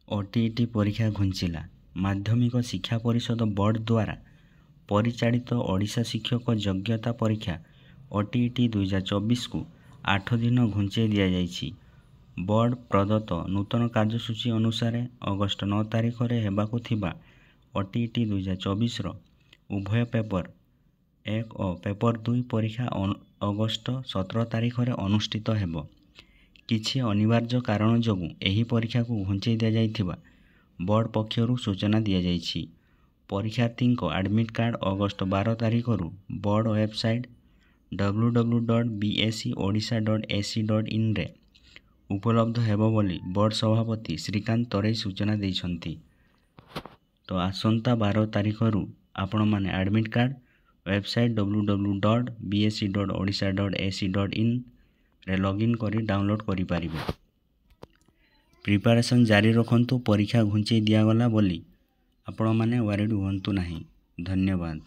OTET ପରୀକ୍ଷା ଘୁଞ୍ଚିଲା। ମାଧ୍ୟମିକ ଶିକ୍ଷା ପରିଷଦ ବୋର୍ଡ ଦ୍ୱାରା ପରିଚାଳିତ ଓଡ଼ିଶା ଶିକ୍ଷକ ଯୋଗ୍ୟତା ପରୀକ୍ଷା OTET 2024କୁ 8 ଦିନ ଘୁଞ୍ଚେଇ ଦିଆଯାଇଛି। ବୋର୍ଡ ପ୍ରଦତ୍ତ ନୂତନ କାର୍ଯ୍ୟସୂଚୀ ଅନୁସାରେ ଅଗଷ୍ଟ 9 ତାରିଖରେ ହେବାକୁ ଥିବା OTET 2024ର ଉଭୟ ପେପର 1 ଓ ପେପର 2 ପରୀକ୍ଷା ଅଗଷ୍ଟ 17 ତାରିଖରେ ଅନୁଷ୍ଠିତ ହେବ। କିଛି ଅନିବାର୍ଯ୍ୟ କାରଣ ଯୋଗୁଁ ଏହି ପରୀକ୍ଷାକୁ ଘୁଞ୍ଚେଇ ଦିଆଯାଇଥିବା ବୋର୍ଡ ପକ୍ଷରୁ ସୂଚନା ଦିଆଯାଇଛି। ପରୀକ୍ଷାର୍ଥୀଙ୍କ ଆଡମିଟ୍ କାର୍ଡ଼ ଅଗଷ୍ଟ 12 ତାରିଖରୁ ବୋର୍ଡ ୱେବସାଇଟ୍ www.bseodisha.ac.inରେ ଉପଲବ୍ଧ ହେବ ବୋଲି ବୋର୍ଡ ସଭାପତି ଶ୍ରୀକାନ୍ତ ତରେଇ ସୂଚନା ଦେଇଛନ୍ତି। ତ ଆସନ୍ତା 12 ତାରିଖରୁ ଆପଣମାନେ ଆଡମିଟ୍ କାର୍ଡ଼ ୱେବସାଇଟ୍ www.bse.odisha.ac.in ରେ ଲଗ୍ଇନ୍ କରି ଡାଉନଲୋଡ଼ କରିପାରିବେ। ପ୍ରିପାରେସନ୍ ଜାରି ରଖନ୍ତୁ। ପରୀକ୍ଷା ଘୁଞ୍ଚେଇ ଦିଆଗଲା ବୋଲି ଆପଣମାନେ ୱାରିଡ୍ ହୁଅନ୍ତୁ ନାହିଁ। ଧନ୍ୟବାଦ।